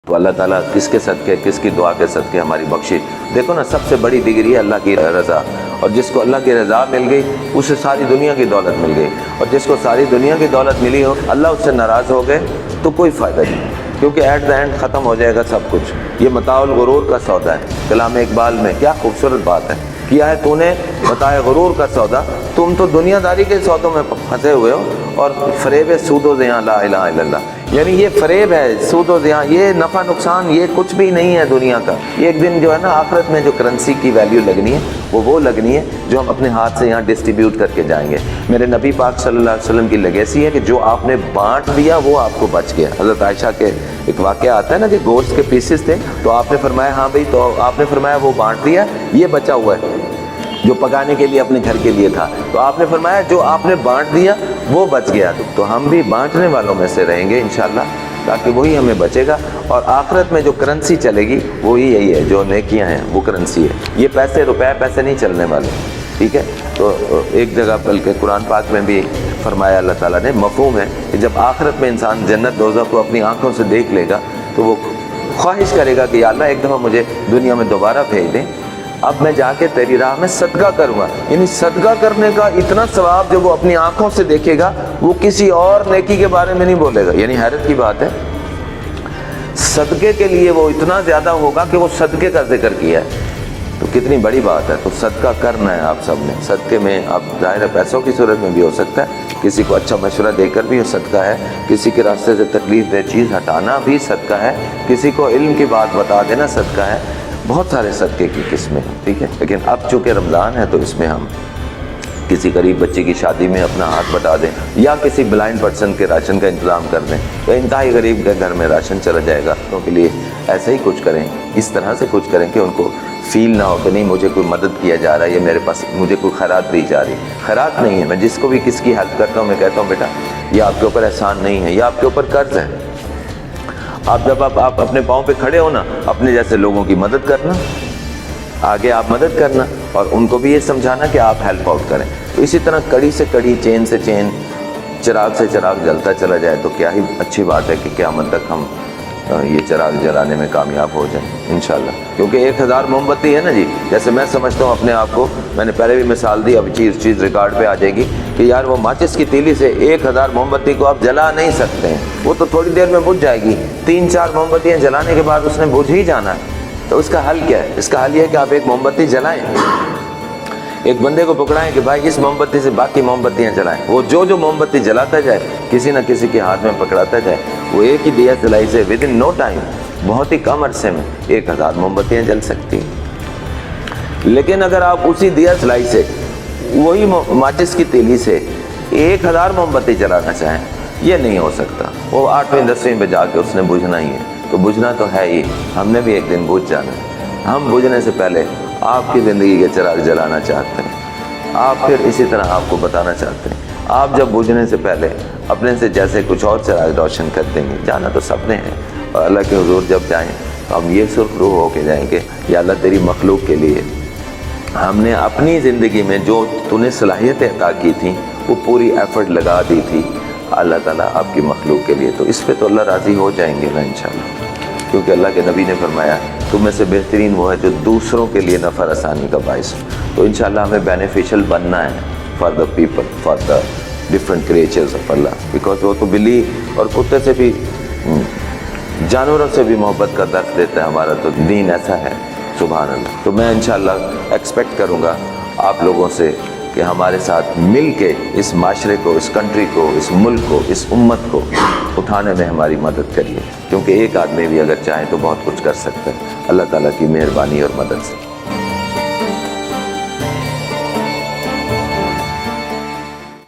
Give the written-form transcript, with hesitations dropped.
تو اللہ تعالیٰ کس کے صدقے، کس کی دعا کے صدقے ہماری بخشش. دیکھو نا، سب سے بڑی ڈگری ہے اللہ کی رضا، اور جس کو اللہ کی رضا مل گئی اسے ساری دنیا کی دولت مل گئی، اور جس کو ساری دنیا کی دولت ملی ہو اللہ اس سے ناراض ہو گئے تو کوئی فائدہ نہیں، کیونکہ ایٹ دا اینڈ ختم ہو جائے گا سب کچھ. یہ متاع الغرور کا سودا ہے. کلام اقبال میں کیا خوبصورت بات ہے، کیا ہے تو نے متاع غرور کا سودا. تم تو دنیا داری کے سودوں میں پھنسے ہوئے ہو، اور فریب سود و زیاں لا الہ الا اللہ. یعنی یہ فریب ہے، سود و زیاں، یہ نفع نقصان، یہ کچھ بھی نہیں ہے دنیا کا. یہ ایک دن جو ہے نا آخرت میں جو کرنسی کی ویلیو لگنی ہے وہ لگنی ہے جو ہم اپنے ہاتھ سے یہاں ڈسٹریبیوٹ کر کے جائیں گے. میرے نبی پاک صلی اللہ علیہ وسلم کی لیگیسی ہے کہ جو آپ نے بانٹ دیا وہ آپ کو بچ گیا. حضرت عائشہ کے ایک واقعہ آتا ہے نا کہ گوشت کے پیسز تھے تو آپ نے فرمایا ہاں بھائی، تو آپ نے فرمایا وہ بانٹ دیا، یہ بچا ہوا ہے جو پکانے کے لیے اپنے گھر کے لیے تھا. تو آپ نے فرمایا جو آپ نے بانٹ دیا وہ بچ گیا. تو ہم بھی بانٹنے والوں میں سے رہیں گے انشاءاللہ، تاکہ وہی ہمیں بچے گا. اور آخرت میں جو کرنسی چلے گی وہی یہی ہے، جو نیکیاں ہیں وہ کرنسی ہے. یہ پیسے روپے پیسے نہیں چلنے والے، ٹھیک ہے. تو ایک جگہ بلکہ قرآن پاک میں بھی فرمایا اللہ تعالیٰ نے، مفہوم ہے کہ جب آخرت میں انسان جنت دوزخ کو اپنی آنکھوں سے دیکھ لے گا تو وہ خواہش کرے گا کہ یا اللہ ایک دفعہ مجھے دنیا میں دوبارہ بھیج دیں، اب میں جا کے تیری راہ میں صدقہ کروں گا. یعنی صدقہ کرنے کا اتنا ثواب جو وہ اپنی آنکھوں سے دیکھے گا وہ کسی اور نیکی کے بارے میں نہیں بولے گا. یعنی حیرت کی بات ہے، صدقے کے لیے وہ اتنا زیادہ ہوگا کہ وہ صدقے کا ذکر کیا ہے. تو کتنی بڑی بات ہے. تو صدقہ کرنا ہے آپ سب نے. صدقے میں آپ ظاہر ہے پیسوں کی صورت میں بھی ہو سکتا ہے، کسی کو اچھا مشورہ دے کر بھی صدقہ ہے، کسی کے راستے سے تکلیف دہ چیز ہٹانا بھی صدقہ ہے، کسی کو علم کی بات بتا دینا صدقہ ہے. بہت سارے صدقے کی قسمیں ہیں، ٹھیک ہے. لیکن اب چونکہ رمضان ہے تو اس میں ہم کسی غریب بچے کی شادی میں اپنا ہاتھ بٹا دیں، یا کسی بلائنڈ پرسن کے راشن کا انتظام کر دیں، تو انتہائی غریب کے گھر میں راشن چلا جائے گا. ان کے لیے ایسا ہی کچھ کریں، اس طرح سے کچھ کریں کہ ان کو فیل نہ ہو کہ نہیں مجھے کوئی مدد کیا جا رہا ہے، یہ میرے پاس مجھے کوئی خیرات دی جا رہی. خیرات نہیں ہے. میں جس کو بھی کس کی ہیلپ کرتا ہوں میں کہتا ہوں بیٹا یہ آپ کے اوپر احسان نہیں ہے، یہ آپ کے اوپر قرض ہے. آپ جب آپ اپنے پاؤں پہ کھڑے ہو نا، اپنے جیسے لوگوں کی مدد کرنا، آگے آپ مدد کرنا، اور ان کو بھی یہ سمجھانا کہ آپ ہیلپ آؤٹ کریں. تو اسی طرح کڑی سے کڑی، چین سے چین، چراغ سے چراغ جلتا چلا جائے تو کیا ہی اچھی بات ہے کہ قیامت تک ہم یہ چراغ جلانے میں کامیاب ہو جائیں انشاءاللہ. کیونکہ 1000 موم بتی ہے نا جی، جیسے میں سمجھتا ہوں اپنے آپ کو، میں نے پہلے بھی مثال دی، اب چیز ریکارڈ پہ آ جائے گی کہ یار وہ ماچس کی تیلی سے 1000 موم بتی کو آپ جلا نہیں سکتے ہیں، وہ تو تھوڑی دیر میں بجھ جائے گی. 3-4 موم بتیاں جلانے کے بعد اس نے بجھ ہی جانا ہے. تو اس کا حل کیا ہے؟ اس کا حل یہ ہے کہ آپ ایک موم بتی جلائیں، ایک بندے کو پکڑائیں کہ بھائی اس موم بتی سے باقی موم بتیاں جلائیں. وہ جو موم بتی جلاتا جائے، کسی نہ کسی کے ہاتھ میں پکڑاتا جائے، وہ ایک ہی دیا جلائی سے ود ان نو ٹائم، بہت ہی کم عرصے میں 1000 موم بتیاں جل سکتی ہیں. لیکن اگر آپ اسی دیا جلائی سے، وہی ماچس کی تیلی سے 1000 موم بتی جلانا چاہیں، یہ نہیں ہو سکتا. وہ 8ویں 10ویں پہ جا کے اس نے بجھنا ہی ہے. تو بجھنا تو ہے ہی، ہم نے بھی ایک دن بجھ جانا ہے. ہم بجھنے سے پہلے آپ کی زندگی کے چراغ جلانا چاہتے ہیں، آپ پھر اسی طرح آپ کو بتانا چاہتے ہیں. آپ جب بجھنے سے پہلے اپنے سے جیسے کچھ اور چراغ روشن کر دیں گے، جانا تو سب نے ہے، اور اللہ کے حضور جب جائیں تو ہم یہ سرخ روح ہو کے جائیں کہ یا اللہ تیری مخلوق کے لیے ہم نے اپنی زندگی میں جو تو نے صلاحیتیں عطا کی تھیں وہ پوری ایفرٹ لگا دی تھی اللہ تعالیٰ آپ کی مخلوق کے لیے. تو اس پہ تو اللہ راضی ہو جائیں گے نا انشاءاللہ. کیونکہ اللہ کے نبی نے فرمایا تم میں سے بہترین وہ ہے جو دوسروں کے لیے نفع رسانی کا باعث ہو. تو انشاءاللہ ہمیں بینیفیشل بننا ہے for the people, for the different creatures of Allah. Because وہ تو بلی اور کتے سے بھی، جانوروں سے بھی محبت کا درس دیتا ہے. ہمارا تو دین ایسا ہے، سبحان اللہ. تو میں انشاءاللہ ایکسپیکٹ کروں گا آپ لوگوں سے کہ ہمارے ساتھ مل کے اس معاشرے کو، اس کنٹری کو، اس ملک کو، اس امت کو اٹھانے میں ہماری مدد کریے. کیونکہ ایک آدمی بھی اگر چاہے تو بہت کچھ کر سکتا ہے اللہ تعالیٰ کی مہربانی اور مدد سے.